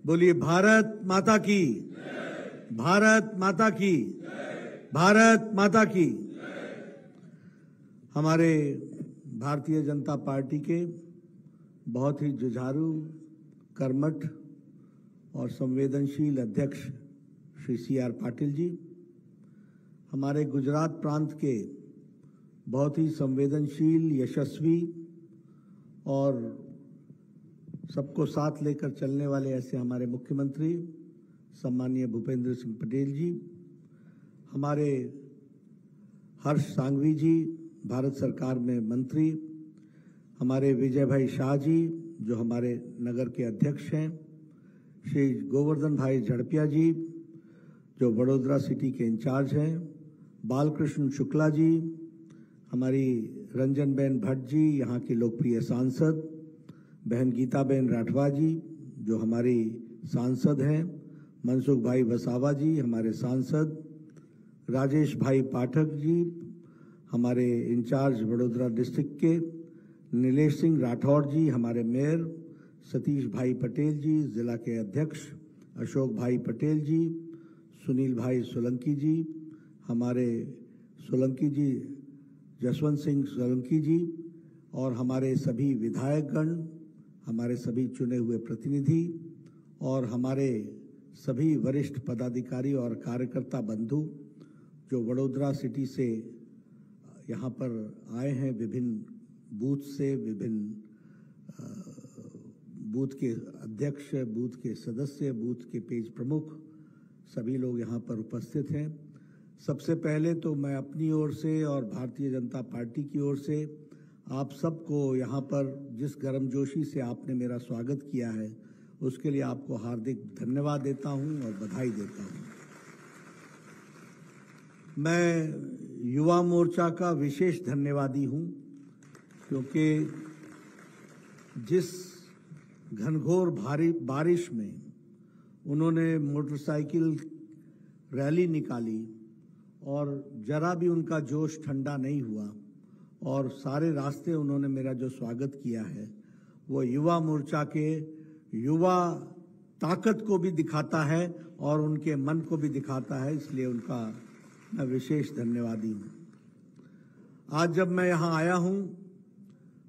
बोलिए भारत माता की, भारत माता की, भारत माता की। हमारे भारतीय जनता पार्टी के बहुत ही जुझारू, कर्मठ और संवेदनशील अध्यक्ष श्री C.R. पाटिल जी, हमारे गुजरात प्रांत के बहुत ही संवेदनशील, यशस्वी और सबको साथ लेकर चलने वाले ऐसे हमारे मुख्यमंत्री सम्माननीय भूपेंद्र सिंह पटेल जी, हमारे हर्ष सांघवी जी, भारत सरकार में मंत्री, हमारे विजय भाई शाह जी जो हमारे नगर के अध्यक्ष हैं, श्री गोवर्धन भाई झड़पिया जी जो वडोदरा सिटी के इंचार्ज हैं, बालकृष्ण शुक्ला जी, हमारी रंजन बहन भट्ट जी यहाँ की लोकप्रिय सांसद, बहन गीता बहन राठवा जी जो हमारी सांसद हैं, मनसुख भाई वसावा जी हमारे सांसद, राजेश भाई पाठक जी हमारे इंचार्ज वडोदरा डिस्ट्रिक्ट के, नीलेश सिंह राठौड़ जी हमारे मेयर, सतीश भाई पटेल जी जिला के अध्यक्ष, अशोक भाई पटेल जी, सुनील भाई सोलंकी जी, हमारे सोलंकी जी जसवंत सिंह सोलंकी जी और हमारे सभी विधायकगण, हमारे सभी चुने हुए प्रतिनिधि और हमारे सभी वरिष्ठ पदाधिकारी और कार्यकर्ता बंधु जो वडोदरा सिटी से यहाँ पर आए हैं, विभिन्न बूथ से, विभिन्न बूथ के अध्यक्ष, बूथ के सदस्य, बूथ के पेज प्रमुख, सभी लोग यहाँ पर उपस्थित हैं। सबसे पहले तो मैं अपनी ओर से और भारतीय जनता पार्टी की ओर से आप सबको यहाँ पर जिस गर्मजोशी से आपने मेरा स्वागत किया है उसके लिए आपको हार्दिक धन्यवाद देता हूँ और बधाई देता हूँ। मैं युवा मोर्चा का विशेष धन्यवादी हूँ क्योंकि जिस घनघोर भारी बारिश में उन्होंने मोटरसाइकिल रैली निकाली और जरा भी उनका जोश ठंडा नहीं हुआ और सारे रास्ते उन्होंने मेरा जो स्वागत किया है वो युवा मोर्चा के युवा ताकत को भी दिखाता है और उनके मन को भी दिखाता है, इसलिए उनका मैं विशेष धन्यवादी हूँ। आज जब मैं यहाँ आया हूँ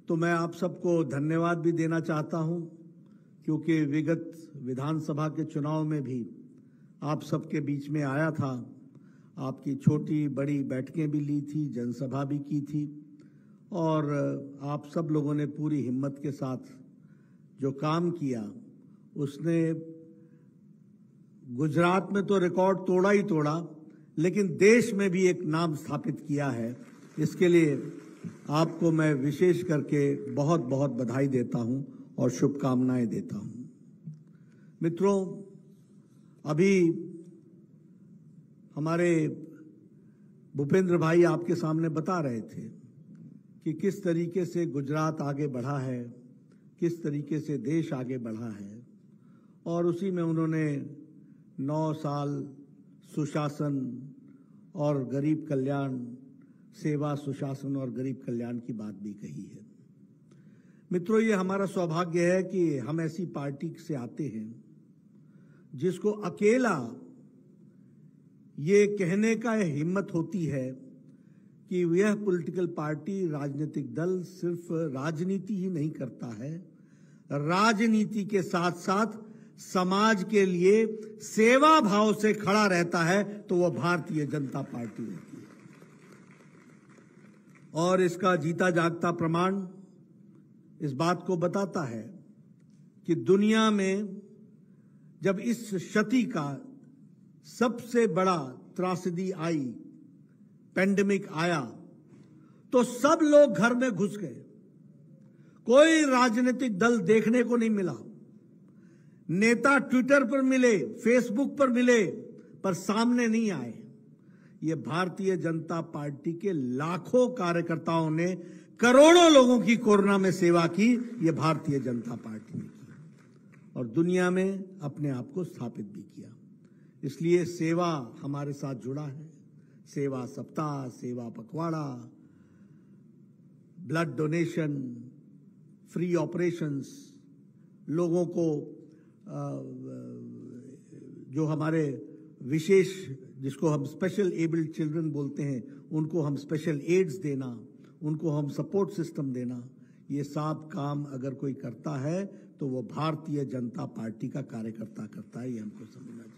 तो मैं आप सबको धन्यवाद भी देना चाहता हूँ क्योंकि विगत विधानसभा के चुनाव में भी आप सबके बीच में आया था, आपकी छोटी बड़ी बैठकें भी ली थी, जनसभा भी की थी और आप सब लोगों ने पूरी हिम्मत के साथ जो काम किया उसने गुजरात में तो रिकॉर्ड तोड़ा ही तोड़ा, लेकिन देश में भी एक नाम स्थापित किया है। इसके लिए आपको मैं विशेष करके बहुत बहुत बधाई देता हूं और शुभकामनाएं देता हूं। मित्रों, अभी हमारे भूपेंद्र भाई आपके सामने बता रहे थे कि किस तरीके से गुजरात आगे बढ़ा है, किस तरीके से देश आगे बढ़ा है और उसी में उन्होंने 9 साल सुशासन और गरीब कल्याण, सेवा, सुशासन और गरीब कल्याण की बात भी कही है। मित्रों, ये हमारा सौभाग्य है कि हम ऐसी पार्टी से आते हैं जिसको अकेला ये कहने का हिम्मत होती है कि यह पॉलिटिकल पार्टी, राजनीतिक दल सिर्फ राजनीति ही नहीं करता है, राजनीति के साथ साथ समाज के लिए सेवा भाव से खड़ा रहता है, तो वह भारतीय जनता पार्टी होती है। और इसका जीता जागता प्रमाण इस बात को बताता है कि दुनिया में जब इस क्षति का सबसे बड़ा त्रासदी आई, पेंडेमिक आया, तो सब लोग घर में घुस गए, कोई राजनीतिक दल देखने को नहीं मिला। नेता ट्विटर पर मिले, फेसबुक पर मिले, पर सामने नहीं आए। ये भारतीय जनता पार्टी के लाखों कार्यकर्ताओं ने करोड़ों लोगों की कोरोना में सेवा की, ये भारतीय जनता पार्टी ने की और दुनिया में अपने आप को स्थापित भी किया। इसलिए सेवा हमारे साथ जुड़ा है। सेवा सप्ताह, सेवा पखवाड़ा, ब्लड डोनेशन, फ्री ऑपरेशंस, लोगों को जो हमारे विशेष, जिसको हम स्पेशल एबल्ड चिल्ड्रन बोलते हैं, उनको हम स्पेशल एड्स देना, उनको हम सपोर्ट सिस्टम देना, ये सब काम अगर कोई करता है तो वो भारतीय जनता पार्टी का कार्यकर्ता करता है, ये हमको समझना चाहिए।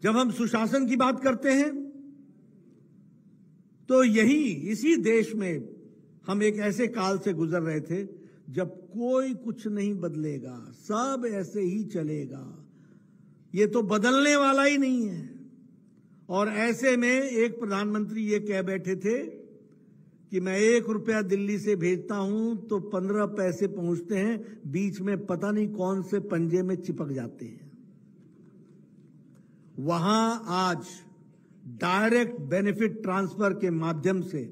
जब हम सुशासन की बात करते हैं तो इसी देश में हम एक ऐसे काल से गुजर रहे थे जब कोई कुछ नहीं बदलेगा, सब ऐसे ही चलेगा, ये तो बदलने वाला ही नहीं है। और ऐसे में एक प्रधानमंत्री ये कह बैठे थे कि मैं 1 रुपया दिल्ली से भेजता हूं तो 15 पैसे पहुंचते हैं, बीच में पता नहीं कौन से पंजे में चिपक जाते हैं। वहां आज डायरेक्ट बेनिफिट ट्रांसफर के माध्यम से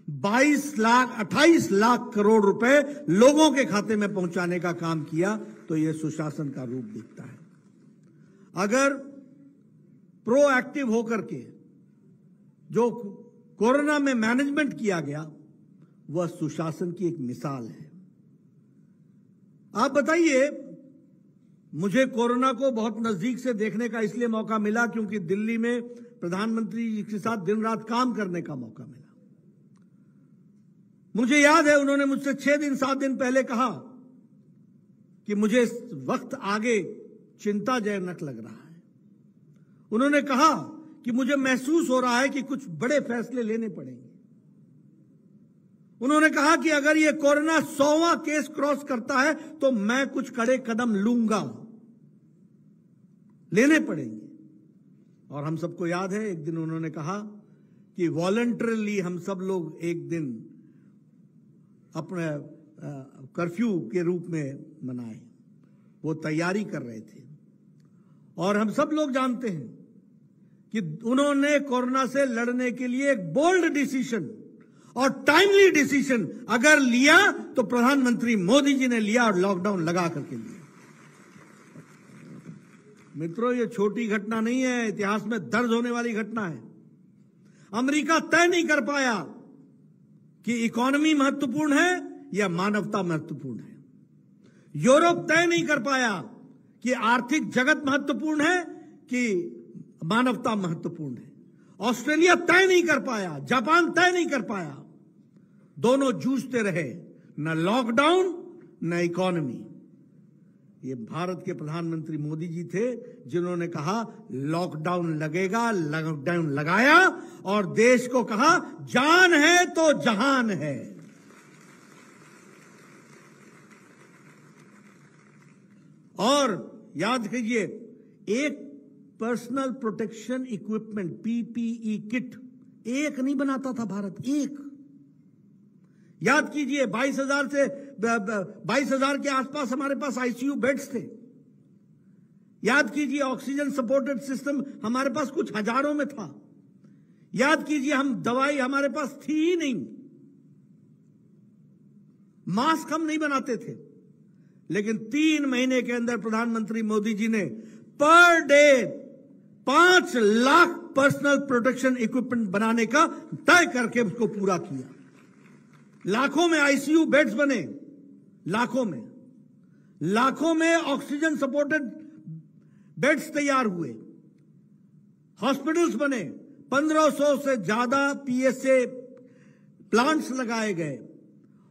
28 लाख करोड़ रुपए लोगों के खाते में पहुंचाने का काम किया, तो यह सुशासन का रूप दिखता है। अगर प्रोएक्टिव होकर के जो कोरोना में मैनेजमेंट किया गया, वह सुशासन की एक मिसाल है। आप बताइए, मुझे कोरोना को बहुत नजदीक से देखने का इसलिए मौका मिला क्योंकि दिल्ली में प्रधानमंत्री जी के साथ दिन रात काम करने का मौका मिला। मुझे याद है, उन्होंने मुझसे 6-7 दिन पहले कहा कि मुझे इस वक्त आगे चिंताजनक लग रहा है। उन्होंने कहा कि मुझे महसूस हो रहा है कि कुछ बड़े फैसले लेने पड़ेंगे। उन्होंने कहा कि अगर ये कोरोना 100वां केस क्रॉस करता है तो मैं कुछ कड़े कदम लूंगा, लेने पड़ेंगे। और हम सबको याद है, एक दिन उन्होंने कहा कि वॉलंटरली हम सब लोग एक दिन अपने कर्फ्यू के रूप में मनाए, वो तैयारी कर रहे थे। और हम सब लोग जानते हैं कि उन्होंने कोरोना से लड़ने के लिए एक बोल्ड डिसीजन और टाइमली डिसीजन अगर लिया तो प्रधानमंत्री मोदी जी ने लिया और लॉकडाउन लगा करके लिया। मित्रों, ये छोटी घटना नहीं है, इतिहास में दर्ज होने वाली घटना है। अमेरिका तय नहीं कर पाया कि इकोनॉमी महत्वपूर्ण है या मानवता महत्वपूर्ण है। यूरोप तय नहीं कर पाया कि आर्थिक जगत महत्वपूर्ण है कि मानवता महत्वपूर्ण है। ऑस्ट्रेलिया तय नहीं कर पाया, जापान तय नहीं कर पाया। दोनों जूझते रहे, न लॉकडाउन न इकोनॉमी। ये भारत के प्रधानमंत्री मोदी जी थे जिन्होंने कहा लॉकडाउन लगेगा, लॉकडाउन लगाया और देश को कहा जान है तो जहान है। और याद कीजिए, एक personal protection equipment PPE kit एक नहीं बनाता था भारत, एक। याद कीजिए, 22,000 के आसपास हमारे पास आईसीयू बेड्स थे। याद कीजिए, ऑक्सीजन सपोर्टेड सिस्टम हमारे पास कुछ हजारों में था। याद कीजिए, हम दवाई हमारे पास थी ही नहीं, मास्क हम नहीं बनाते थे। लेकिन 3 महीने के अंदर प्रधानमंत्री मोदी जी ने per day 5 lakh personal protection equipment बनाने का तय करके उसको पूरा किया। लाखों में आईसीयू बेड्स बने, लाखों में ऑक्सीजन सपोर्टेड बेड्स तैयार हुए, हॉस्पिटल्स बने, 1500 से ज्यादा पीएसए प्लांट्स लगाए गए।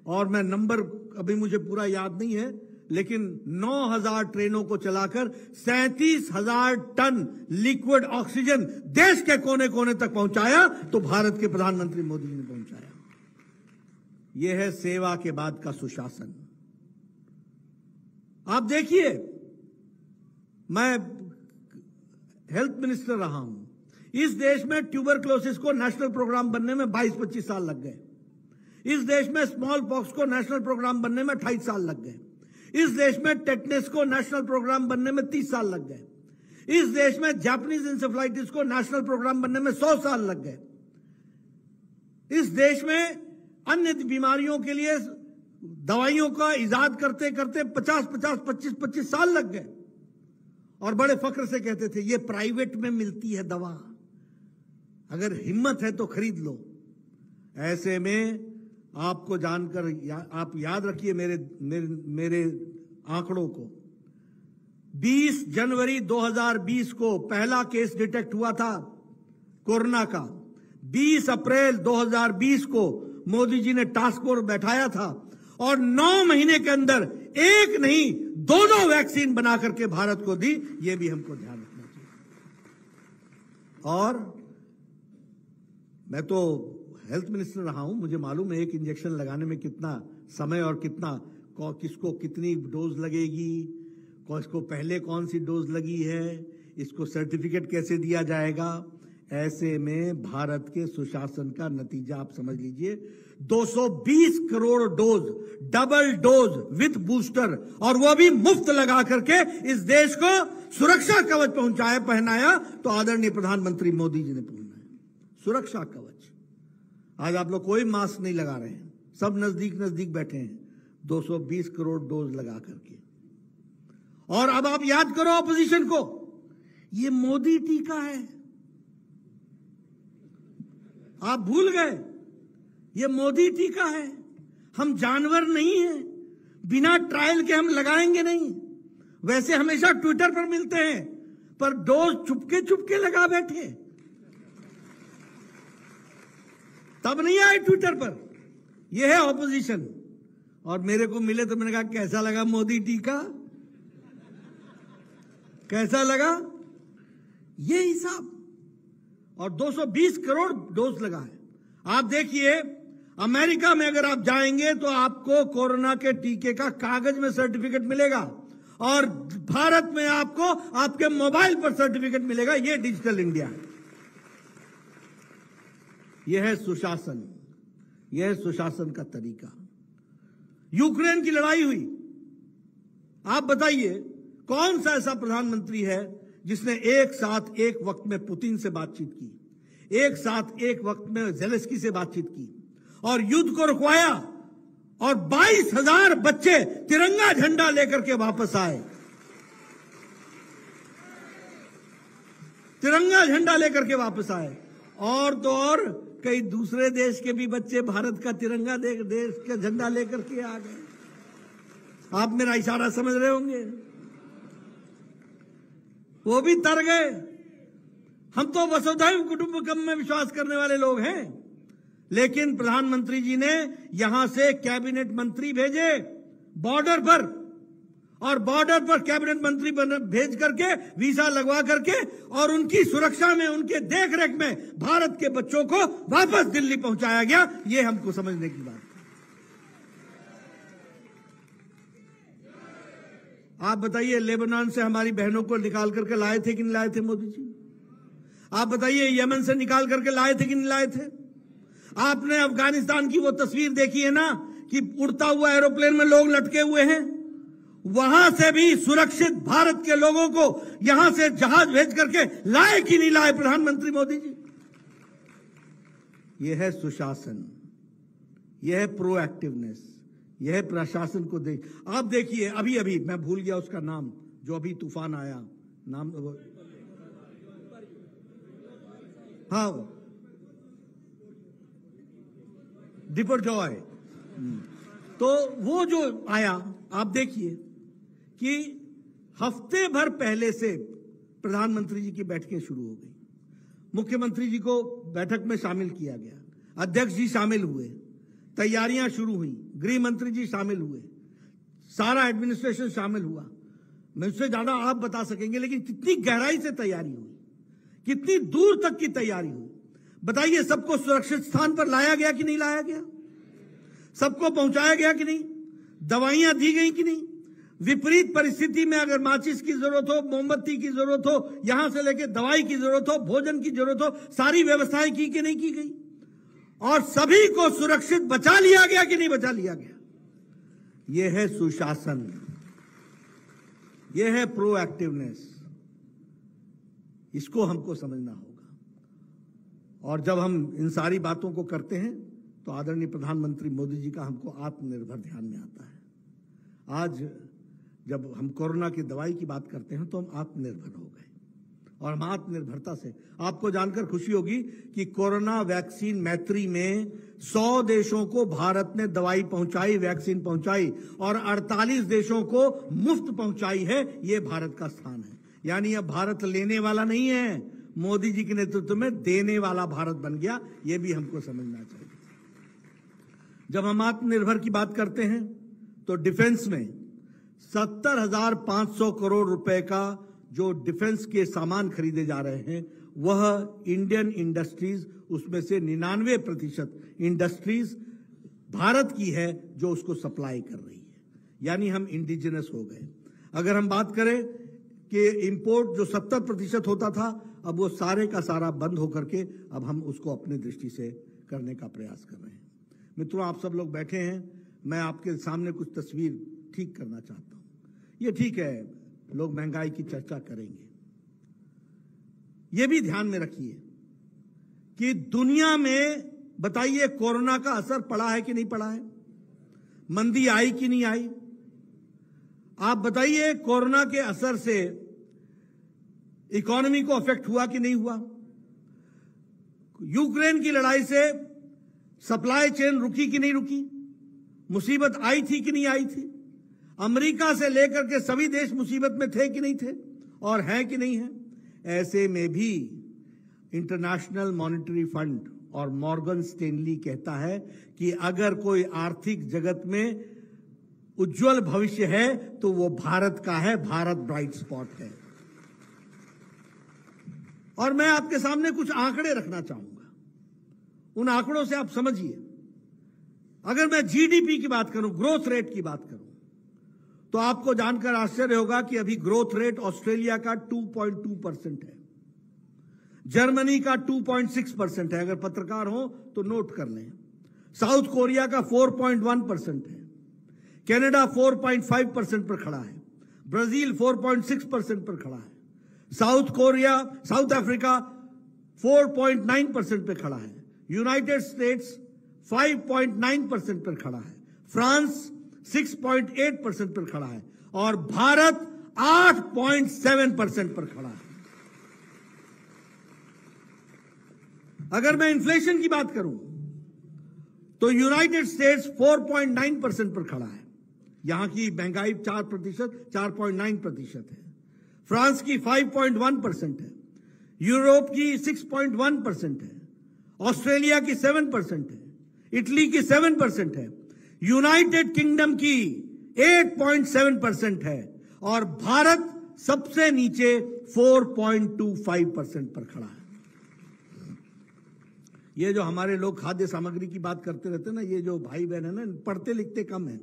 और मैं नंबर अभी मुझे पूरा याद नहीं है, लेकिन 9,000 ट्रेनों को चलाकर 37,000 टन लिक्विड ऑक्सीजन देश के कोने कोने तक पहुंचाया, तो भारत के प्रधानमंत्री मोदी जी ने पहुंचाया। यह है सेवा के बाद का सुशासन। आप देखिए, मैं हेल्थ मिनिस्टर रहा हूं। इस देश में ट्यूबरक्लोसिस को नेशनल प्रोग्राम बनने में 22-25 साल लग गए। इस देश में स्मॉल पॉक्स को नेशनल प्रोग्राम बनने में 28 साल लग गए। इस देश में टेटनस को नेशनल प्रोग्राम बनने में 30 साल लग गए। इस देश में जापानीज इंसेफ्लाइटिस को नेशनल प्रोग्राम बनने में 100 साल लग गए। इस देश में अन्य बीमारियों के लिए दवाइयों का इजाद करते करते 25 साल लग गए। और बड़े फख्र से कहते थे, ये प्राइवेट में मिलती है दवा, अगर हिम्मत है तो खरीद लो। ऐसे में आपको जानकर आप याद रखिए मेरे आंकड़ों को, 20 जनवरी 2020 को पहला केस डिटेक्ट हुआ था कोरोना का। 20 अप्रैल 2020 को मोदी जी ने टास्क फोर्स बैठाया था और 9 महीने के अंदर एक नहीं 2 वैक्सीन बना करके भारत को दी। यह भी हमको ध्यान रखना चाहिए। और मैं तो हेल्थ मिनिस्टर रहा हूं, मुझे मालूम है एक इंजेक्शन लगाने में कितना समय और किसको कितनी डोज लगेगी, इसको पहले कौन सी डोज लगी है, इसको सर्टिफिकेट कैसे दिया जाएगा। ऐसे में भारत के सुशासन का नतीजा आप समझ लीजिए। 220 crore dose, double dose with booster, और वो भी मुफ्त लगा करके इस देश को सुरक्षा कवच पहनाया तो आदरणीय प्रधानमंत्री मोदी जी ने पहनाया सुरक्षा कवच। आज आप लोग कोई मास्क नहीं लगा रहे हैं, सब नजदीक नजदीक बैठे हैं। 220 करोड़ डोज लगा करके। और अब आप याद करो ऑपोजिशन को, ये मोदी टीका है। आप भूल गए, ये मोदी टीका है। हम जानवर नहीं हैं, बिना ट्रायल के हम लगाएंगे नहीं। वैसे हमेशा ट्विटर पर मिलते हैं, पर डोज चुपके चुपके लगा बैठे, तब नहीं आए ट्विटर पर। यह है ऑपोजिशन। और मेरे को मिले तो मैंने कहा कैसा लगा मोदी टीका, कैसा लगा, ये हिसाब। और 220 करोड़ डोज लगा है। आप देखिए अमेरिका में अगर आप जाएंगे तो आपको कोरोना के टीके का कागज में सर्टिफिकेट मिलेगा, और भारत में आपको आपके मोबाइल पर सर्टिफिकेट मिलेगा। यह डिजिटल इंडिया है। यह है सुशासन, यह है सुशासन का तरीका। यूक्रेन की लड़ाई हुई, आप बताइए कौन सा ऐसा प्रधानमंत्री है जिसने एक साथ एक वक्त में पुतिन से बातचीत की, एक साथ एक वक्त में ज़ेलेंस्की से बातचीत की और युद्ध को रुकवाया, और 22,000 बच्चे तिरंगा झंडा लेकर के वापस आए, तिरंगा झंडा लेकर के वापस आए। और तो और कई दूसरे देश के भी बच्चे भारत का तिरंगा देश का झंडा लेकर के आ गए। आप मेरा इशारा समझ रहे होंगे, वो भी तर गए। हम तो वसुधैव कुटुंबकम में विश्वास करने वाले लोग हैं, लेकिन प्रधानमंत्री जी ने यहां से कैबिनेट मंत्री भेजे बॉर्डर पर, और बॉर्डर पर कैबिनेट मंत्री भेज करके वीजा लगवा करके और उनकी सुरक्षा में, उनके देखरेख में भारत के बच्चों को वापस दिल्ली पहुंचाया गया। यह हमको समझने की बात है। आप बताइए लेबनान से हमारी बहनों को निकाल करके लाए थे कि नहीं लाए थे मोदी जी? आप बताइए यमन से निकाल करके लाए थे कि नहीं लाए थे? आपने अफगानिस्तान की वो तस्वीर देखी है ना कि उड़ता हुआ एरोप्लेन में लोग लटके हुए हैं। वहां से भी सुरक्षित भारत के लोगों को यहां से जहाज भेज करके लाए कि नहीं लाए प्रधानमंत्री मोदी जी? यह है सुशासन, यह है प्रोएक्टिवनेस, यह है प्रशासन को देख। आप देखिए अभी अभी मैं भूल गया उसका नाम, जो अभी तूफान आया, नाम हाँ बिपरजॉय। तो वो जो आया, आप देखिए कि हफ्ते भर पहले से प्रधानमंत्री जी की बैठकें शुरू हो गई, मुख्यमंत्री जी को बैठक में शामिल किया गया, अध्यक्ष जी शामिल हुए, तैयारियां शुरू हुई, गृह मंत्री जी शामिल हुए, सारा एडमिनिस्ट्रेशन शामिल हुआ। मुझसे ज्यादा आप बता सकेंगे, लेकिन कितनी गहराई से तैयारी हुई, कितनी दूर तक की तैयारी हुई। बताइए सबको सुरक्षित स्थान पर लाया गया कि नहीं लाया गया? सबको पहुंचाया गया कि नहीं? दवाइयां दी गई कि नहीं? विपरीत परिस्थिति में अगर माचिस की जरूरत हो, मोमबत्ती की जरूरत हो, यहां से लेकर दवाई की जरूरत हो, भोजन की जरूरत हो, सारी व्यवस्थाएं की कि नहीं की गई? और सभी को सुरक्षित बचा लिया गया कि नहीं बचा लिया गया? यह है सुशासन, यह है प्रोएक्टिवनेस। इसको हमको समझना होगा। और जब हम इन सारी बातों को करते हैं तो आदरणीय प्रधानमंत्री मोदी जी का हमको आत्मनिर्भर ध्यान में आता है। आज जब हम कोरोना की दवाई की बात करते हैं तो हम आत्मनिर्भर हो गए। और हम आत्मनिर्भरता से। आपको जानकर खुशी होगी कि कोरोना वैक्सीन मैत्री में 100 देशों को भारत ने दवाई पहुंचाई, वैक्सीन पहुंचाई और 48 देशों को मुफ्त पहुंचाई है। ये भारत का स्थान है। यानी अब भारत लेने वाला नहीं है, मोदी जी के नेतृत्व में देने वाला भारत बन गया। ये भी हमको समझना चाहिए। जब हम आत्मनिर्भर की बात करते हैं तो डिफेंस में 70,500 करोड़ रुपए का जो डिफेंस के सामान खरीदे जा रहे हैं वह इंडियन इंडस्ट्रीज, उसमें से 99% इंडस्ट्रीज भारत की है जो उसको सप्लाई कर रही है। यानी हम इंडिजिनस हो गए। अगर हम बात करें कि इंपोर्ट जो 70% होता था, अब वो सारे का सारा बंद होकर के अब हम उसको अपनी दृष्टि से करने का प्रयास कर रहे हैं। मित्रों, आप सब लोग बैठे हैं, मैं आपके सामने कुछ तस्वीर ठीक करना चाहता हूं। ये ठीक है, लोग महंगाई की चर्चा करेंगे। ये भी ध्यान में रखिए कि दुनिया में बताइए कोरोना का असर पड़ा है कि नहीं पड़ा है, मंदी आई कि नहीं आई। आप बताइए कोरोना के असर से इकोनॉमी को अफेक्ट हुआ कि नहीं हुआ। यूक्रेन की लड़ाई से सप्लाई चेन रुकी कि नहीं रुकी, मुसीबत आई थी कि नहीं आई थी। अमेरिका से लेकर के सभी देश मुसीबत में थे कि नहीं थे और हैं कि नहीं है। ऐसे में भी इंटरनेशनल मॉनेटरी फंड और मॉर्गन स्टैनली कहता है कि अगर कोई आर्थिक जगत में उज्जवल भविष्य है तो वो भारत का है, भारत ब्राइट स्पॉट है। और मैं आपके सामने कुछ आंकड़े रखना चाहूंगा, उन आंकड़ों से आप समझिए। अगर मैं जीडीपी की बात करूं, ग्रोथ रेट की बात करूं, तो आपको जानकर आश्चर्य होगा कि अभी ग्रोथ रेट ऑस्ट्रेलिया का 2.2% है, जर्मनी का 2.6% है। अगर पत्रकार हो तो नोट कर लें। साउथ कोरिया का 4.1% है, कनाडा 4.5% पर खड़ा है, ब्राजील 4.6% पर खड़ा है, साउथ अफ्रीका 4.9% पे खड़ा है, यूनाइटेड स्टेट्स 5.9% पर खड़ा है, फ्रांस 6.8% पर खड़ा है और भारत 8.7% पर खड़ा है। अगर मैं इन्फ्लेशन की बात करूं तो यूनाइटेड स्टेट्स 4.9% पर खड़ा है, यहां की महंगाई 4.9% है, फ्रांस की 5.1% है, यूरोप की 6.1% है, ऑस्ट्रेलिया की 7% है, इटली की 7% है, यूनाइटेड किंगडम की 8.7% है और भारत सबसे नीचे 4.25% पर खड़ा है। ये जो हमारे लोग खाद्य सामग्री की बात करते रहते हैं ना, ये जो भाई बहन है ना, पढ़ते लिखते कम है,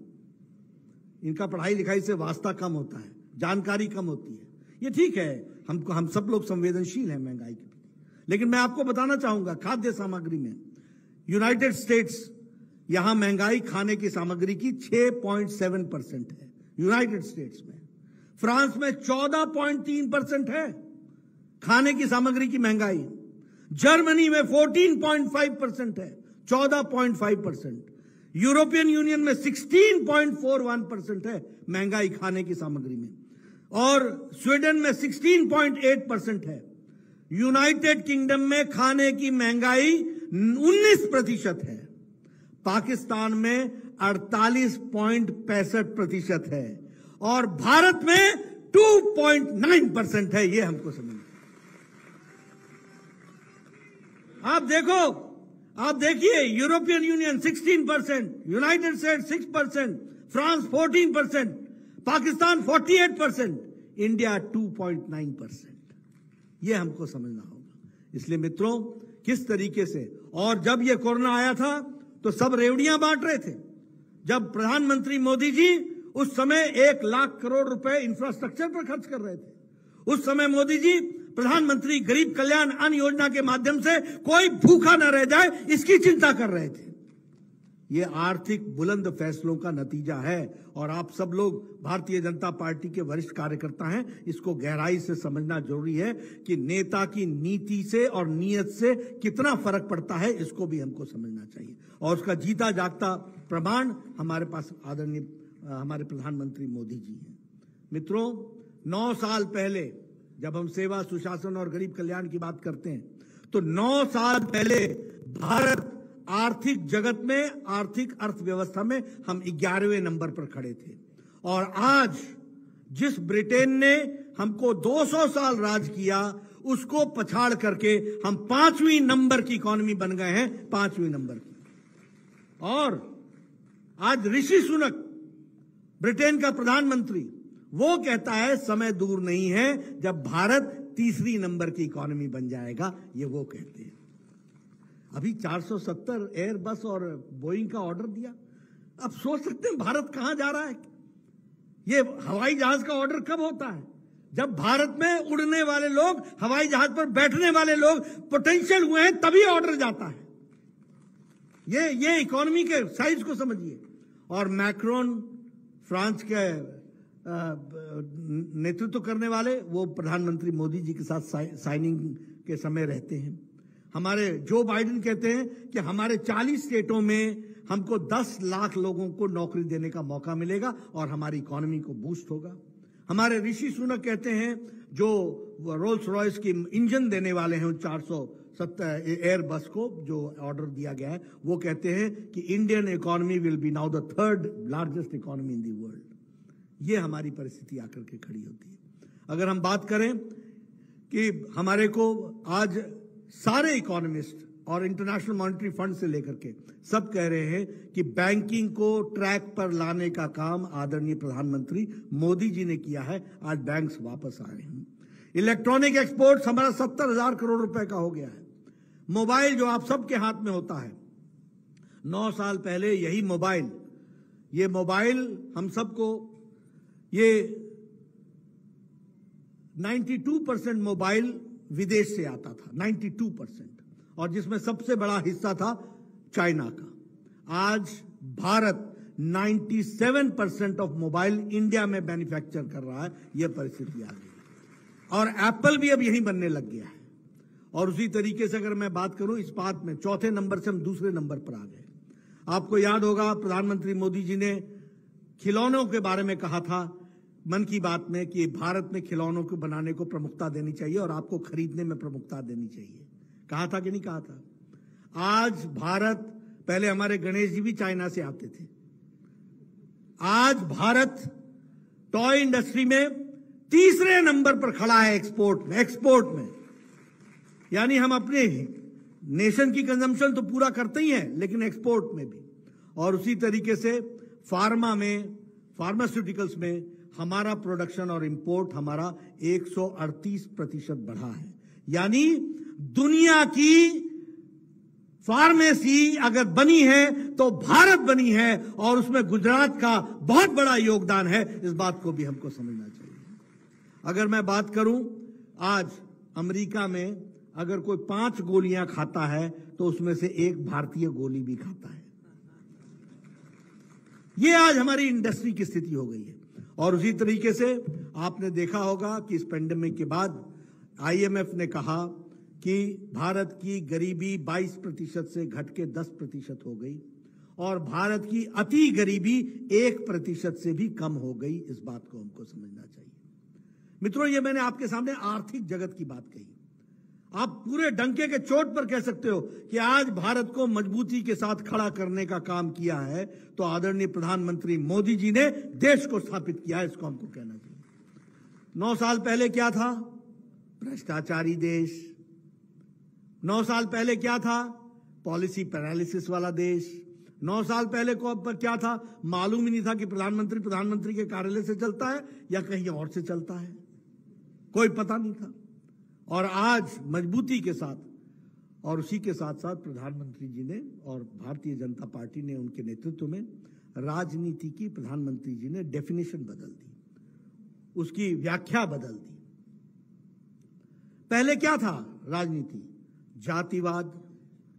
इनका पढ़ाई लिखाई से वास्ता कम होता है, जानकारी कम होती है। ये ठीक है, हम सब लोग संवेदनशील हैं महंगाई के प्रति, लेकिन मैं आपको बताना चाहूंगा खाद्य सामग्री में यूनाइटेड स्टेट्स, यहां महंगाई खाने की सामग्री की 6.7% है यूनाइटेड स्टेट्स में। फ्रांस में 14.3% है खाने की सामग्री की महंगाई, जर्मनी में 14.5% है, 14.5%, यूरोपियन यूनियन में 16.41% है महंगाई खाने की सामग्री में, और स्वीडन में 16.8% है। यूनाइटेड किंगडम में खाने की महंगाई 19% है, पाकिस्तान में 48.65% है और भारत में 2.9% है। यह हमको समझना। आप देखिए European union 16%, United states 6%, France 14%, Pakistan 48%, India 2.9%। यह हमको समझना होगा। इसलिए मित्रों, किस तरीके से, और जब यह कोरोना आया था तो सब रेवड़ियां बांट रहे थे। जब प्रधानमंत्री मोदी जी उस समय 1 लाख करोड़ रुपए इंफ्रास्ट्रक्चर पर खर्च कर रहे थे, उस समय मोदी जी प्रधानमंत्री गरीब कल्याण अन्न योजना के माध्यम से कोई भूखा न रह जाए, इसकी चिंता कर रहे थे। ये आर्थिक बुलंद फैसलों का नतीजा है और आप सब लोग भारतीय जनता पार्टी के वरिष्ठ कार्यकर्ता हैं, इसको गहराई से समझना जरूरी है कि नेता की नीति से और नीयत से कितना फर्क पड़ता है, इसको भी हमको समझना चाहिए। और उसका जीता जागता प्रमाण हमारे पास आदरणीय हमारे प्रधानमंत्री मोदी जी हैं। मित्रों, 9 साल पहले जब हम सेवा, सुशासन और गरीब कल्याण की बात करते हैं तो 9 साल पहले भारत आर्थिक जगत में, आर्थिक अर्थव्यवस्था में हम 11वें नंबर पर खड़े थे। और आज जिस ब्रिटेन ने हमको 200 साल राज किया, उसको पछाड़ करके हम 5वीं नंबर की इकोनॉमी बन गए हैं, 5वीं नंबर की। और आज ऋषि सुनक, ब्रिटेन का प्रधानमंत्री, वो कहता है समय दूर नहीं है जब भारत 3री नंबर की इकोनॉमी बन जाएगा, ये वो कहते हैं। अभी 470 एयरबस और बोइंग का ऑर्डर दिया। अब सोच सकते हैं भारत कहां जा रहा है। ये हवाई जहाज का ऑर्डर कब होता है? जब भारत में उड़ने वाले लोग, हवाई जहाज पर बैठने वाले लोग पोटेंशियल हुए हैं, तभी ऑर्डर जाता है। ये इकोनॉमी के साइज को समझिए। और मैक्रोन, फ्रांस के नेतृत्व करने वाले, वो प्रधानमंत्री मोदी जी के साथ साइनिंग के समय रहते हैं। हमारे जो बाइडेन कहते हैं कि हमारे 40 स्टेटों में हमको 10 लाख लोगों को नौकरी देने का मौका मिलेगा और हमारी इकोनॉमी को बूस्ट होगा। हमारे ऋषि सुनक कहते हैं, जो रोल्स रॉयस की इंजन देने वाले हैं 470 एयरबस को जो ऑर्डर दिया गया है, वो कहते हैं कि Indian economy will be now the 3rd largest economy in the world. ये हमारी परिस्थिति आकर के खड़ी होती है। अगर हम बात करें कि हमारे को आज सारे इकोनॉमिस्ट और इंटरनेशनल मॉनेटरी फंड से लेकर के सब कह रहे हैं कि बैंकिंग को ट्रैक पर लाने का काम आदरणीय प्रधानमंत्री मोदी जी ने किया है। आज बैंक्स वापस आ रहे हैं। इलेक्ट्रॉनिक एक्सपोर्ट्स हमारा 70,000 करोड़ रुपए का हो गया है। मोबाइल जो आप सबके हाथ में होता है, 9 साल पहले यही मोबाइल, ये मोबाइल हम सबको, ये 92% मोबाइल विदेश से आता था, 92%, और जिसमें सबसे बड़ा हिस्सा था चाइना का। आज भारत 97% ऑफ मोबाइल इंडिया में मैन्युफैक्चर कर रहा है। यह परिस्थिति आ गई और एप्पल भी अब यहीं बनने लग गया है। और उसी तरीके से अगर मैं बात करूं, इस बात में 4थे नंबर से हम 2रे नंबर पर आ गए। आपको याद होगा प्रधानमंत्री मोदी जी ने खिलौनों के बारे में कहा था मन की बात में कि भारत में खिलौनों को बनाने को प्रमुखता देनी चाहिए और आपको खरीदने में प्रमुखता देनी चाहिए। कहा था कि नहीं कहा था? आज भारत, पहले हमारे गणेश जी भी चाइना से आते थे, आज भारत टॉय इंडस्ट्री में 3रे नंबर पर खड़ा है एक्सपोर्ट में। यानी हम अपने नेशन की कंजम्पशन तो पूरा करते ही हैं, लेकिन एक्सपोर्ट में भी। और उसी तरीके से फार्मास्यूटिकल्स में हमारा प्रोडक्शन और इंपोर्ट हमारा 138% बढ़ा है। यानी दुनिया की फार्मेसी अगर बनी है तो भारत बनी है, और उसमें गुजरात का बहुत बड़ा योगदान है। इस बात को भी हमको समझना चाहिए। अगर मैं बात करूं, आज अमेरिका में अगर कोई 5 गोलियां खाता है तो उसमें से 1 भारतीय गोली भी खाता है। ये आज हमारी इंडस्ट्री की स्थिति हो गई है। और उसी तरीके से आपने देखा होगा कि इस पेंडेमिक के बाद IMF ने कहा कि भारत की गरीबी 22% से घट के 10% हो गई और भारत की अति गरीबी 1% से भी कम हो गई। इस बात को हमको समझना चाहिए। मित्रों, ये मैंने आपके सामने आर्थिक जगत की बात कही। आप पूरे डंके के चोट पर कह सकते हो कि आज भारत को मजबूती के साथ खड़ा करने का काम किया है तो आदरणीय प्रधानमंत्री मोदी जी ने देश को स्थापित किया है। इसको हमको कहना चाहिए। 9 साल पहले क्या था? भ्रष्टाचारी देश। 9 साल पहले क्या था? पॉलिसी पैरालिसिस वाला देश। 9 साल पहले को अब क्या था? मालूम ही नहीं था कि प्रधानमंत्री के कार्यालय से चलता है या कहीं और से चलता है, कोई पता नहीं था। और आज मजबूती के साथ, और उसी के साथ साथ प्रधानमंत्री जी ने और भारतीय जनता पार्टी ने उनके नेतृत्व में राजनीति की, प्रधानमंत्री जी ने डेफिनेशन बदल दी, उसकी व्याख्या बदल दी। पहले क्या था राजनीति? जातिवाद,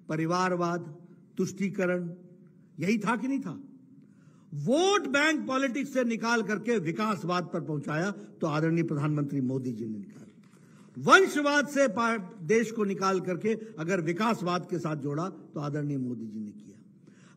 परिवारवाद, तुष्टीकरण, यही था कि नहीं था? वोट बैंक पॉलिटिक्स से निकाल करके विकासवाद पर पहुंचाया तो आदरणीय प्रधानमंत्री मोदी जी ने निकाला। वंशवाद से देश को निकाल करके अगर विकासवाद के साथ जोड़ा तो आदरणीय मोदी जी ने किया।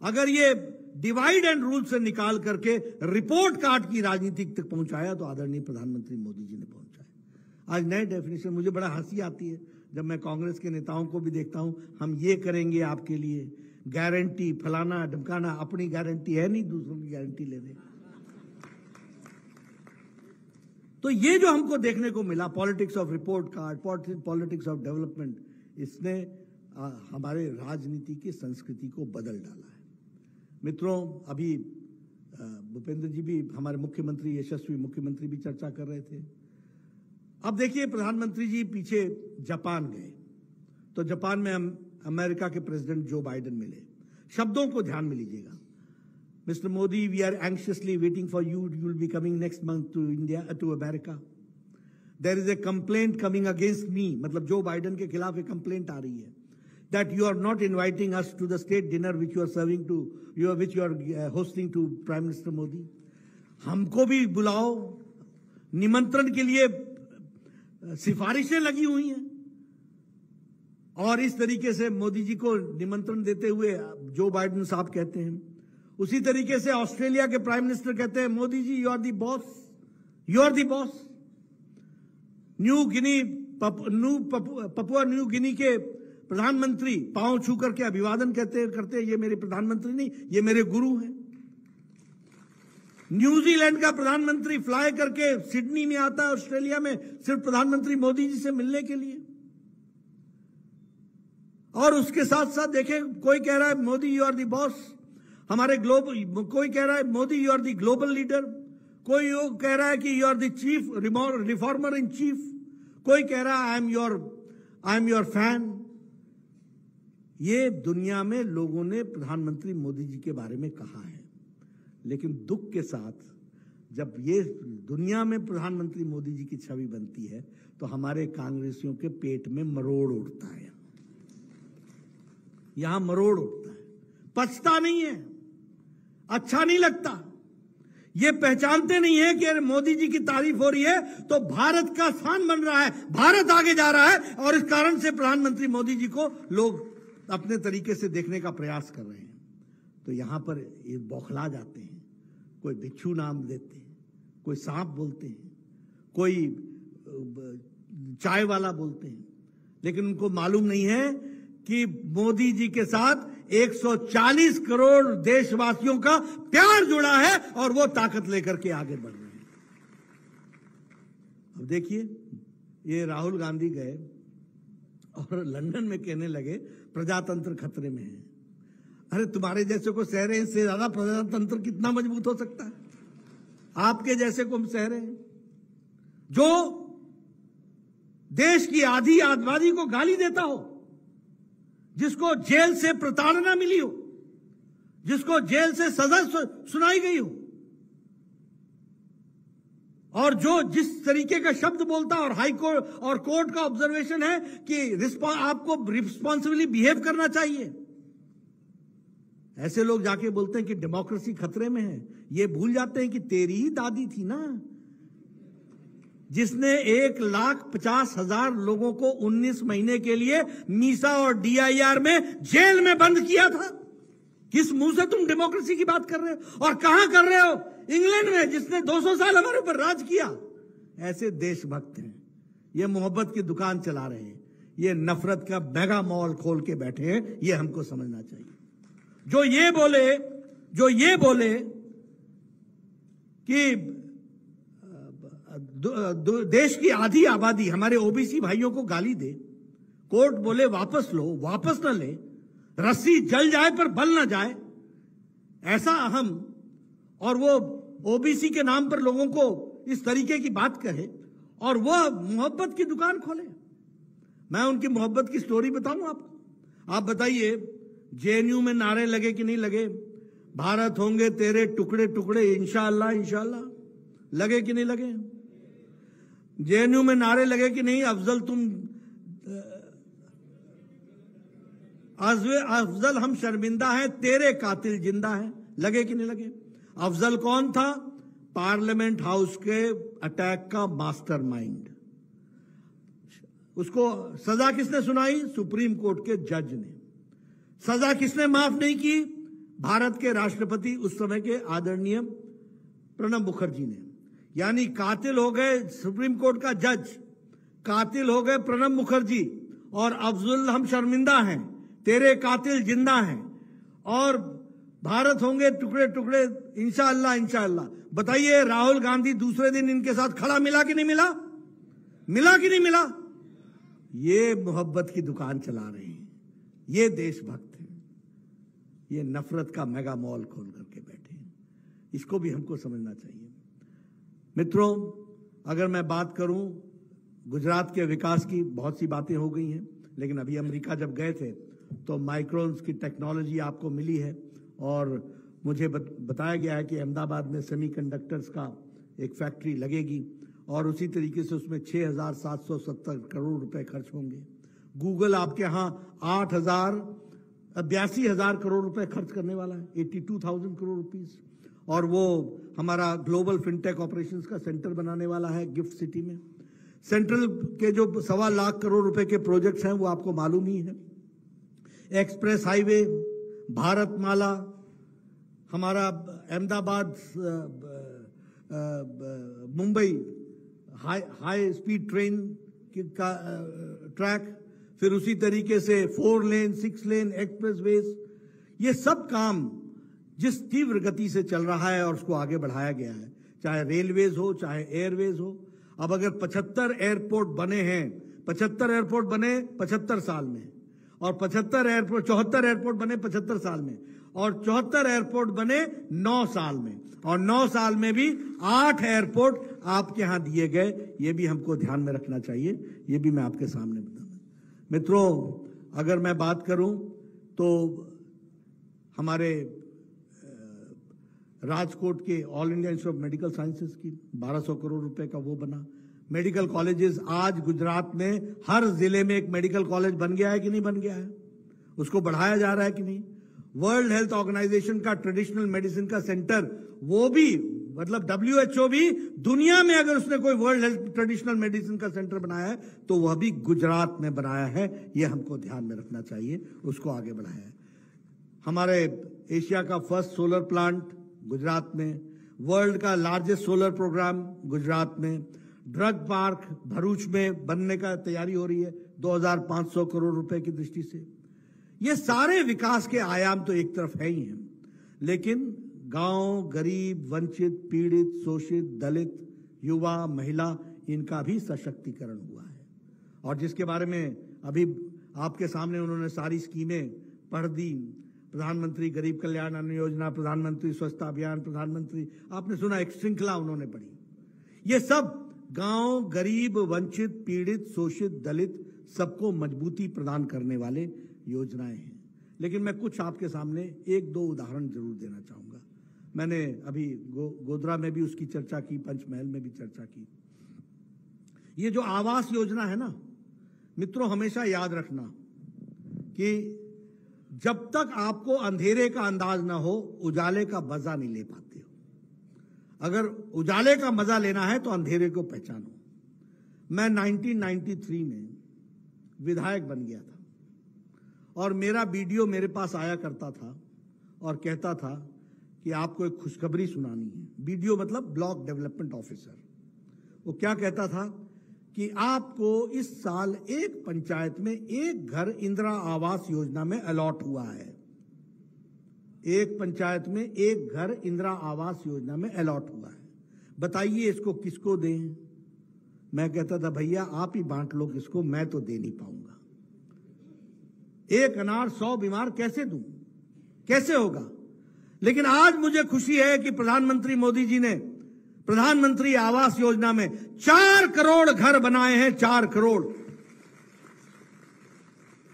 अगर ये डिवाइड एंड रूल से निकाल करके रिपोर्ट कार्ड की राजनीति तक पहुंचाया तो आदरणीय प्रधानमंत्री मोदी जी ने पहुंचाया। आज नए डेफिनेशन, मुझे बड़ा हंसी आती है जब मैं कांग्रेस के नेताओं को भी देखता हूं, हम ये करेंगे आपके लिए, गारंटी फलाना ढमकाना, अपनी गारंटी है नहीं, दूसरों की गारंटी ले दे। तो ये जो हमको देखने को मिला, politics of report card, politics of development, इसने हमारे राजनीति की संस्कृति को बदल डाला है। मित्रों, अभी भूपेंद्र जी भी, हमारे मुख्यमंत्री, यशस्वी मुख्यमंत्री भी चर्चा कर रहे थे। अब देखिए, प्रधानमंत्री जी पीछे जापान गए, तो जापान में हम अमेरिका के प्रेसिडेंट जो बाइडेन मिले। शब्दों को ध्यान में लीजिएगा। Mr. Modi, we are anxiously waiting for you. You will be coming next month to India, to America. There is a complaint coming against me. मतलब जो बाइडेन के खिलाफ एक कंप्लेंट आ रही है, that you are not inviting us to the state dinner which you are serving to, which you are hosting to Prime Minister Modi. हमको भी बुलाओ, निमंत्रण के लिए सिफारिशें लगी हुई हैं, और इस तरीके से मोदी जी को निमंत्रण देते हुए जो बाइडेन साहब कहते हैं। उसी तरीके से ऑस्ट्रेलिया के प्राइम मिनिस्टर कहते हैं, Modi ji you are the boss, you are the boss. New Guinea, Papua New Guinea के प्रधानमंत्री पांव छू करके अभिवादन करते हैं, ये मेरे प्रधानमंत्री नहीं, ये मेरे गुरु हैं। न्यूजीलैंड का प्रधानमंत्री फ्लाई करके सिडनी में आता है, ऑस्ट्रेलिया में, सिर्फ प्रधानमंत्री मोदी जी से मिलने के लिए। और उसके साथ साथ देखें, कोई कह रहा है Modi you are the boss, हमारे ग्लोबल, कोई कह रहा है Modi you are the global leader, कोई कह रहा है कि you are the chief reformer in chief, कोई कह रहा है आई एम योर फैन। ये दुनिया में लोगों ने प्रधानमंत्री मोदी जी के बारे में कहा है, लेकिन दुख के साथ जब ये दुनिया में प्रधानमंत्री मोदी जी की छवि बनती है, तो हमारे कांग्रेसियों के पेट में मरोड़ उठता है, यहां मरोड़ उठता है, पचता नहीं है, अच्छा नहीं लगता। ये पहचानते नहीं है कि मोदी जी की तारीफ हो रही है तो भारत का स्थान बन रहा है, भारत आगे जा रहा है, और इस कारण से प्रधानमंत्री मोदी जी को लोग अपने तरीके से देखने का प्रयास कर रहे हैं। तो यहां पर ये बौखला जाते हैं, कोई बिच्छू नाम देते हैं, कोई सांप बोलते हैं, कोई चाय वाला बोलते हैं, लेकिन उनको मालूम नहीं है कि मोदी जी के साथ 140 करोड़ देशवासियों का प्यार जुड़ा है, और वो ताकत लेकर के आगे बढ़ रहे हैं। अब देखिए, ये राहुल गांधी गए और लंदन में कहने लगे प्रजातंत्र खतरे में है। अरे तुम्हारे जैसे को सह रहे हैं, इससे ज्यादा प्रजातंत्र कितना मजबूत हो सकता है? आपके जैसे को हम सह रहे हैं, जो देश की आधी आबादी को गाली देता हो, जिसको जेल से प्रताड़ना मिली हो, जिसको जेल से सजा सुनाई गई हो, और जो जिस तरीके का शब्द बोलता है, और हाई कोर्ट और कोर्ट का ऑब्जर्वेशन है कि आपको रिस्पॉन्सिबली बिहेव करना चाहिए, ऐसे लोग जाके बोलते हैं कि डेमोक्रेसी खतरे में है। ये भूल जाते हैं कि तेरी ही दादी थी ना जिसने 1,50,000 लोगों को 19 महीने के लिए मीसा और DIR में जेल में बंद किया था। किस मुंह से तुम डेमोक्रेसी की बात कर रहे हो? और कहां कर रहे हो? इंग्लैंड में, जिसने 200 साल हमारे ऊपर राज किया। ऐसे देशभक्त हैं, ये मोहब्बत की दुकान चला रहे हैं, ये नफरत का मेगा मॉल खोल के बैठे हैं। ये हमको समझना चाहिए। जो ये बोले कि देश की आधी आबादी हमारे OBC भाइयों को गाली दे, कोर्ट बोले वापस लो, वापस न ले, रस्सी जल जाए पर बल न जाए, ऐसा अहम, और वो OBC के नाम पर लोगों को इस तरीके की बात कहे, और वो मोहब्बत की दुकान खोले। मैं उनकी मोहब्बत की स्टोरी बताऊं आपको। आप बताइए, JNU में नारे लगे कि नहीं लगे? भारत होंगे तेरे टुकड़े टुकड़े इंशाअल्लाह इंशाअल्लाह, लगे कि नहीं लगे? JNU में नारे लगे कि नहीं, अफजल हम शर्मिंदा हैं, तेरे कातिल जिंदा हैं, लगे कि नहीं लगे? अफजल कौन था? पार्लियामेंट हाउस के अटैक का मास्टरमाइंड। उसको सजा किसने सुनाई? सुप्रीम कोर्ट के जज ने। सजा किसने माफ नहीं की? भारत के राष्ट्रपति उस समय के आदरणीय प्रणब मुखर्जी ने। यानी कातिल हो गए सुप्रीम कोर्ट का जज, कातिल हो गए प्रणब मुखर्जी और अफजल, हम शर्मिंदा हैं, तेरे कातिल जिंदा हैं और भारत होंगे टुकड़े टुकड़े इंशाअल्लाह इंशाअल्लाह। बताइए राहुल गांधी दूसरे दिन इनके साथ खड़ा मिला कि नहीं मिला? मिला कि नहीं मिला? ये मोहब्बत की दुकान चला रहे हैं, ये देशभक्त हैं, ये नफरत का मेगा मॉल खोल करके बैठे हैं। इसको भी हमको समझना चाहिए। मित्रों, अगर मैं बात करूं गुजरात के विकास की, बहुत सी बातें हो गई हैं, लेकिन अभी अमेरिका जब गए थे तो माइक्रोन्स की टेक्नोलॉजी आपको मिली है और मुझे बताया गया है कि अहमदाबाद में सेमीकंडक्टर्स का एक फैक्ट्री लगेगी और उसी तरीके से उसमें 6,770 करोड़ रुपए खर्च होंगे। गूगल आपके यहाँ 82,000 करोड़ रुपए खर्च करने वाला है, 82,000 करोड़ रुपीस। और वो हमारा ग्लोबल फिनटेक ऑपरेशंस का सेंटर बनाने वाला है गिफ्ट सिटी में। सेंट्रल के जो 1.25 लाख करोड़ रुपए के प्रोजेक्ट्स हैं वो आपको मालूम ही है। एक्सप्रेस हाईवे, भारतमाला, हमारा Ahmedabad Mumbai high speed train का ट्रैक, फिर उसी तरीके से 4 लेन 6 लेन एक्सप्रेसवेज, ये सब काम जिस तीव्र गति से चल रहा है और उसको आगे बढ़ाया गया है, चाहे रेलवेज हो चाहे एयरवेज हो। अब अगर 75 एयरपोर्ट बने हैं, 75 एयरपोर्ट बने 75 साल में, और 74 एयरपोर्ट बने 75 साल में, और 74 एयरपोर्ट बने 9 साल में, और 9 साल में भी 8 एयरपोर्ट आपके यहां दिए गए। ये भी हमको ध्यान में रखना चाहिए, ये भी मैं आपके सामने बताऊंगा। मित्रों, अगर मैं बात करूं तो हमारे राजकोट के all India institute of medical sciences की 1200 करोड़ रुपए का वो बना। मेडिकल कॉलेजेस, आज गुजरात में हर जिले में एक मेडिकल कॉलेज बन गया है कि नहीं बन गया है? उसको बढ़ाया जा रहा है कि नहीं? वर्ल्ड हेल्थ ऑर्गेनाइजेशन का ट्रेडिशनल मेडिसिन का सेंटर, वो भी मतलब WHO भी दुनिया में अगर उसने कोई वर्ल्ड हेल्थ ट्रेडिशनल मेडिसिन का सेंटर बनाया है तो वह भी गुजरात में बनाया है। यह हमको ध्यान में रखना चाहिए, उसको आगे बढ़ाया है। हमारे एशिया का फर्स्ट सोलर प्लांट गुजरात में, वर्ल्ड का लार्जेस्ट सोलर प्रोग्राम गुजरात में, ड्रग पार्क भरूच में बनने का तैयारी हो रही है 2,500 करोड़ रुपए की दृष्टि से। ये सारे विकास के आयाम तो एक तरफ है ही हैं, लेकिन गांव, गरीब, वंचित, पीड़ित, शोषित, दलित, युवा, महिला, इनका भी सशक्तिकरण हुआ है। और जिसके बारे में अभी आपके सामने उन्होंने सारी स्कीमें पढ़ दी, प्रधानमंत्री गरीब कल्याण अन्न योजना, प्रधानमंत्री स्वच्छता अभियान, प्रधानमंत्री, आपने सुना एक श्रृंखला उन्होंने पढ़ी। ये सब गांव, गरीब, वंचित, पीड़ित, शोषित, दलित, सबको मजबूती प्रदान करने वाले योजनाएं हैं। लेकिन मैं कुछ आपके सामने 1-2 उदाहरण जरूर देना चाहूंगा। मैंने अभी गोधरा में भी उसकी चर्चा की, पंचमहल में भी चर्चा की। ये जो आवास योजना है ना मित्रों, हमेशा याद रखना कि जब तक आपको अंधेरे का अंदाज ना हो, उजाले का मजा नहीं ले पाते हो। अगर उजाले का मजा लेना है तो अंधेरे को पहचानो। मैं 1993 में विधायक बन गया था और मेरा वीडियो मेरे पास आया करता था और कहता था कि आपको एक खुशखबरी सुनानी है। वीडियो मतलब ब्लॉक डेवलपमेंट ऑफिसर। वो क्या कहता था कि आपको इस साल एक पंचायत में एक घर इंदिरा आवास योजना में अलॉट हुआ है। एक पंचायत में एक घर इंदिरा आवास योजना में अलॉट हुआ है, बताइए इसको किसको दें? मैं कहता था भैया आप ही बांट लो किसको, मैं तो दे नहीं पाऊंगा। एक अनार 100 बीमार कैसे दूं, कैसे होगा? लेकिन आज मुझे खुशी है कि प्रधानमंत्री मोदी जी ने प्रधानमंत्री आवास योजना में 4 करोड़ घर बनाए हैं। 4 करोड़,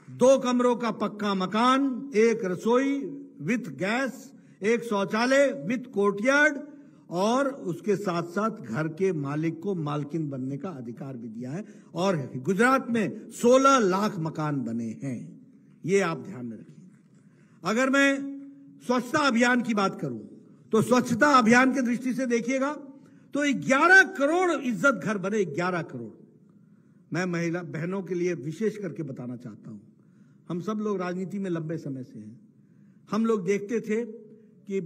2 कमरों का पक्का मकान, 1 रसोई विथ गैस, 1 शौचालय विथ कोर्टयार्ड, और उसके साथ साथ घर के मालिक को मालकिन बनने का अधिकार भी दिया है। और गुजरात में 16 लाख मकान बने हैं। ये आप ध्यान में रखिए। अगर मैं स्वच्छता अभियान की बात करूं तो स्वच्छता अभियान की दृष्टि से देखिएगा तो 11 करोड़ इज्जत घर बने। 11 करोड़। मैं महिला बहनों के लिए विशेष करके बताना चाहता हूं, हम सब लोग राजनीति में लंबे समय से हैं। हम लोग देखते थे कि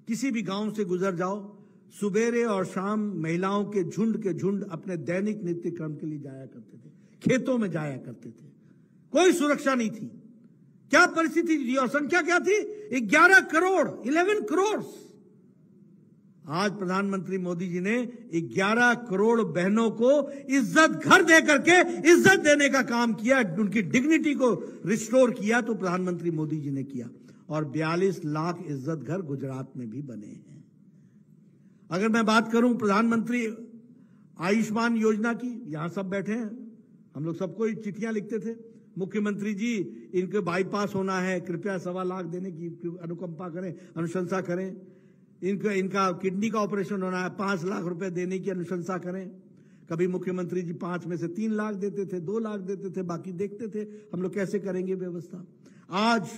किसी भी गांव से गुजर जाओ, सुबेरे और शाम महिलाओं के झुंड अपने दैनिक नित्य कर्म के लिए जाया करते थे, खेतों में जाया करते थे। कोई सुरक्षा नहीं थी। क्या परिस्थिति थी और संख्या क्या थी? 11 करोड़, 11 करोड़। आज प्रधानमंत्री मोदी जी ने 11 करोड़ बहनों को इज्जत घर दे करके इज्जत देने का काम किया, उनकी डिग्निटी को रिस्टोर किया, तो प्रधानमंत्री मोदी जी ने किया। और 42 लाख इज्जत घर गुजरात में भी बने हैं। अगर मैं बात करूं प्रधानमंत्री आयुष्मान योजना की, यहां सब बैठे हैं, हम लोग सबको चिट्ठियां लिखते थे, मुख्यमंत्री जी इनके बाईपास होना है, कृपया 1.25 लाख देने की अनुकंपा करें, अनुशंसा करें। इनका किडनी का ऑपरेशन होना है, 5 लाख रुपए देने की अनुशंसा करें। कभी मुख्यमंत्री जी 5 में से 3 लाख देते थे, 2 लाख देते थे, बाकी देखते थे हम लोग कैसे करेंगे व्यवस्था। आज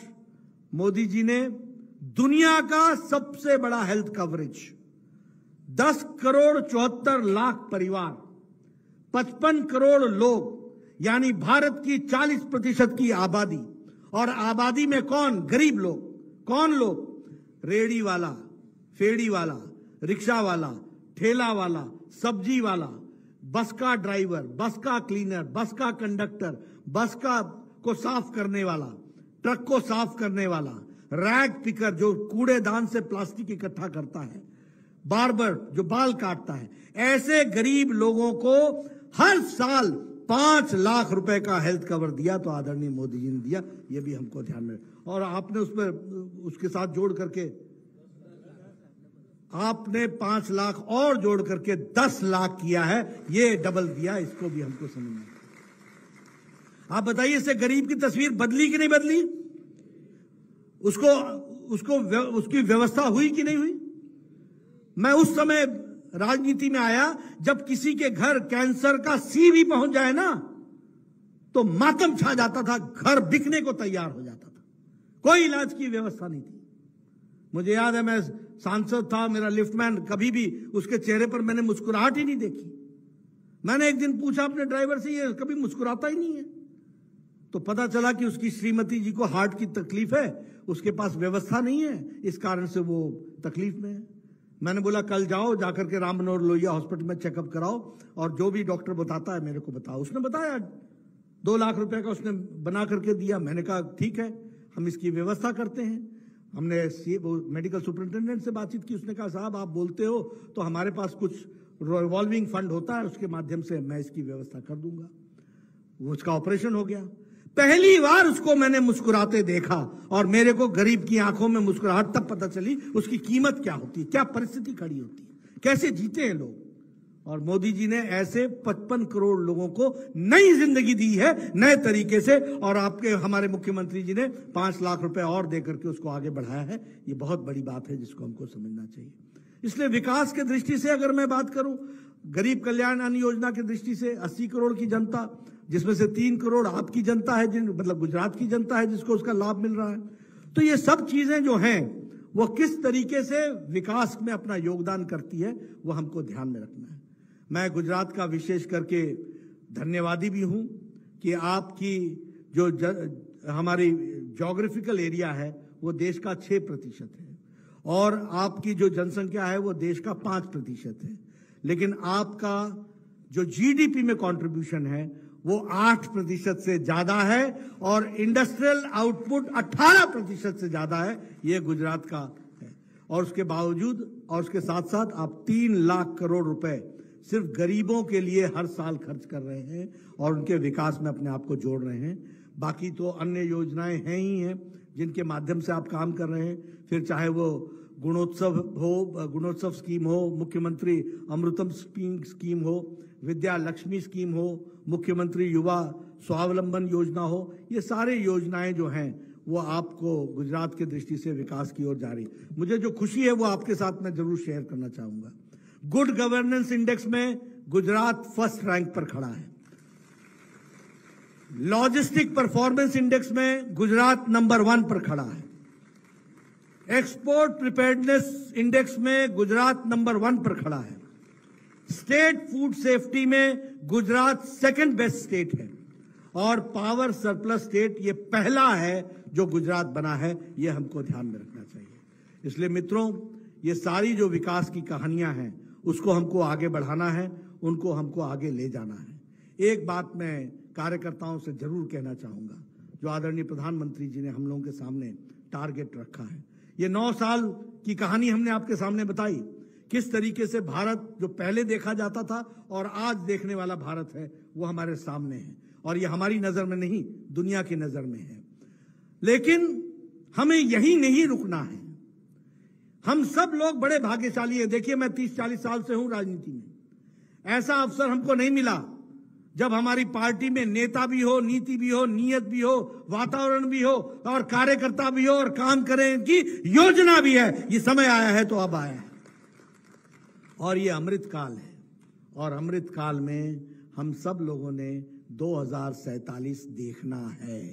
मोदी जी ने दुनिया का सबसे बड़ा हेल्थ कवरेज, 10 करोड़ 74 लाख परिवार, 55 करोड़ लोग, यानी भारत की 40% की आबादी। और आबादी में कौन? गरीब लोग। कौन लोग? रेड़ी वाला, फेड़ी वाला, रिक्शा वाला, ठेला वाला, सब्जी वाला, बस का ड्राइवर, बस का क्लीनर, बस का कंडक्टर, बस का को साफ करने वाला, ट्रक को साफ करने वाला, रैग पिकर जो कूड़ेदान से प्लास्टिक इकट्ठा करता है, बार्बर जो बाल काटता है, ऐसे गरीब लोगों को हर साल 5 लाख रुपए का हेल्थ कवर दिया। तो आदरणीय मोदी जी ने दिया, ये भी हमको ध्यान में। और आपने उसके साथ जोड़ करके आपने 5 लाख और जोड़ करके 10 लाख किया है, ये डबल दिया, इसको भी हमको समझना। आप बताइए, इससे गरीब की तस्वीर बदली कि नहीं बदली? उसकी व्यवस्था हुई कि नहीं हुई? मैं उस समय राजनीति में आया जब किसी के घर कैंसर का सी भी पहुंच जाए ना, तो मातम छा जाता था, घर बिकने को तैयार हो जाता था, कोई इलाज की व्यवस्था नहीं थी। मुझे याद है, मैं सांसद था, मेरा लिफ्टमैन, कभी भी उसके चेहरे पर मैंने मुस्कुराहट ही नहीं देखी। मैंने एक दिन पूछा अपने ड्राइवर से, ये कभी मुस्कुराता ही नहीं है। तो पता चला कि उसकी श्रीमती जी को हार्ट की तकलीफ है, उसके पास व्यवस्था नहीं है, इस कारण से वो तकलीफ में है। मैंने बोला कल जाओ, जाकर के राम मनोहर लोहिया हॉस्पिटल में चेकअप कराओ और जो भी डॉक्टर बताता है मेरे को बताओ। उसने बताया 2 लाख रुपए का उसने बना करके दिया। मैंने कहा ठीक है, हम इसकी व्यवस्था करते हैं। हमने मेडिकल सुपरिंटेंडेंट से बातचीत की, उसने कहा साहब आप बोलते हो तो हमारे पास कुछ रिवॉल्विंग फंड होता है, उसके माध्यम से मैं इसकी व्यवस्था कर दूंगा। वो उसका ऑपरेशन हो गया। पहली बार उसको मैंने मुस्कुराते देखा और मेरे को गरीब की आंखों में मुस्कुराहट तब पता चली उसकी कीमत क्या होती है, क्या परिस्थिति खड़ी होती है, कैसे जीते हैं लोग। और मोदी जी ने ऐसे 55 करोड़ लोगों को नई जिंदगी दी है, नए तरीके से। और आपके हमारे मुख्यमंत्री जी ने 5 लाख रुपए और देकर के उसको आगे बढ़ाया है। ये बहुत बड़ी बात है जिसको हमको समझना चाहिए। इसलिए विकास की दृष्टि से अगर मैं बात करूं, गरीब कल्याण अन्न योजना की दृष्टि से 80 करोड़ की जनता, जिसमें से 3 करोड़ आपकी जनता है, मतलब गुजरात की जनता है जिसको उसका लाभ मिल रहा है। तो ये सब चीजें जो हैं वो किस तरीके से विकास में अपना योगदान करती है, वो हमको ध्यान में रखना है। मैं गुजरात का विशेष करके धन्यवादी भी हूं कि आपकी जो हमारी ज्योग्राफिकल एरिया है वो देश का 6% है और आपकी जो जनसंख्या है वो देश का 5% है, लेकिन आपका जो जीडीपी में कंट्रीब्यूशन है वो 8% से ज्यादा है और इंडस्ट्रियल आउटपुट 18% से ज्यादा है। ये गुजरात का है। और उसके बावजूद और उसके साथ साथ आप 3 लाख करोड़ रुपए सिर्फ गरीबों के लिए हर साल खर्च कर रहे हैं और उनके विकास में अपने आप को जोड़ रहे हैं। बाकी तो अन्य योजनाएं हैं ही हैं जिनके माध्यम से आप काम कर रहे हैं, फिर चाहे वो गुणोत्सव स्कीम हो, मुख्यमंत्री अमृतम स्कीम हो, विद्या लक्ष्मी स्कीम हो, मुख्यमंत्री युवा स्वावलंबन योजना हो, ये सारे योजनाएं जो हैं वो आपको गुजरात के दृष्टि से विकास की ओर जा रही। मुझे जो खुशी है वो आपके साथ मैं जरूर शेयर करना चाहूंगा। गुड गवर्नेंस इंडेक्स में गुजरात फर्स्ट रैंक पर खड़ा है। लॉजिस्टिक परफॉर्मेंस इंडेक्स में गुजरात नंबर 1 पर खड़ा है। एक्सपोर्ट प्रिपेयर्डनेस इंडेक्स में गुजरात नंबर 1 पर खड़ा है। स्टेट फूड सेफ्टी में गुजरात सेकंड बेस्ट स्टेट है और पावर सरप्लस स्टेट ये पहला है जो गुजरात बना है। ये हमको ध्यान में रखना चाहिए। इसलिए मित्रों, ये सारी जो विकास की कहानियां हैं उसको हमको आगे बढ़ाना है, उनको हमको आगे ले जाना है। एक बात मैं कार्यकर्ताओं से जरूर कहना चाहूंगा, जो आदरणीय प्रधानमंत्री जी ने हम लोगों के सामने टारगेट रखा है। ये 9 साल की कहानी हमने आपके सामने बताई, किस तरीके से भारत जो पहले देखा जाता था और आज देखने वाला भारत है वो हमारे सामने है, और ये हमारी नजर में नहीं, दुनिया की नजर में है। लेकिन हमें यही नहीं रुकना है। हम सब लोग बड़े भाग्यशाली हैं। देखिए, मैं 30-40 साल से हूं राजनीति में, ऐसा अवसर हमको नहीं मिला जब हमारी पार्टी में नेता भी हो, नीति भी हो, नीयत भी हो, वातावरण भी हो और कार्यकर्ता भी हो और काम करें की योजना भी है। ये समय आया है तो अब आया है, और ये अमृत काल है, और अमृत काल में हम सब लोगों ने 2047 देखना है।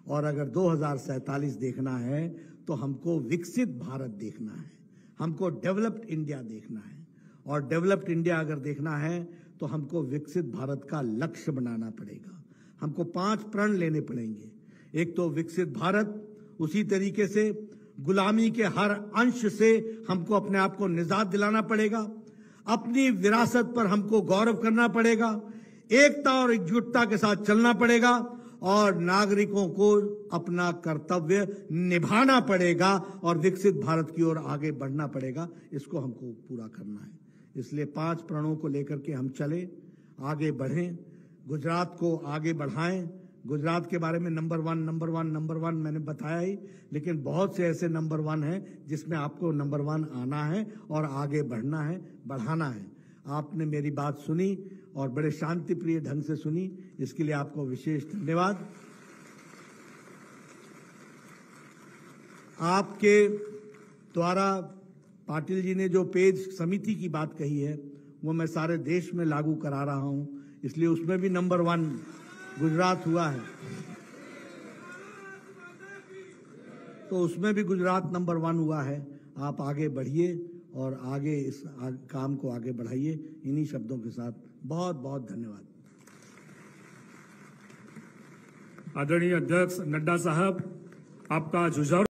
और अगर 2047 देखना है तो हमको विकसित भारत देखना है, हमको डेवलप्ड इंडिया देखना है। और डेवलप्ड इंडिया अगर देखना है तो हमको विकसित भारत का लक्ष्य बनाना पड़ेगा। हमको 5 प्रण लेने पड़ेंगे। एक तो विकसित भारत, उसी तरीके से गुलामी के हर अंश से हमको अपने आप को निजात दिलाना पड़ेगा, अपनी विरासत पर हमको गौरव करना पड़ेगा, एकता और एकजुटता के साथ चलना पड़ेगा, और नागरिकों को अपना कर्तव्य निभाना पड़ेगा और विकसित भारत की ओर आगे बढ़ना पड़ेगा। इसको हमको पूरा करना है। इसलिए 5 प्रणों को लेकर के हम चले, आगे बढ़ें, गुजरात को आगे बढ़ाएं। गुजरात के बारे में नंबर वन मैंने बताया ही, लेकिन बहुत से ऐसे नंबर 1 हैं जिसमें आपको नंबर 1 आना है और आगे बढ़ना है, बढ़ाना है। आपने मेरी बात सुनी और बड़े शांति प्रिय ढंग से सुनी, इसके लिए आपको विशेष धन्यवाद। आपके द्वारा पाटिल जी ने जो पेज समिति की बात कही है वो मैं सारे देश में लागू करा रहा हूं, इसलिए उसमें भी नंबर 1 गुजरात हुआ है, तो उसमें भी गुजरात नंबर 1 हुआ है। आप आगे बढ़िए और आगे इस काम को आगे बढ़ाइए। इन्हीं शब्दों के साथ बहुत बहुत धन्यवाद। आदरणीय अध्यक्ष नड्डा साहब, आपका जुझारू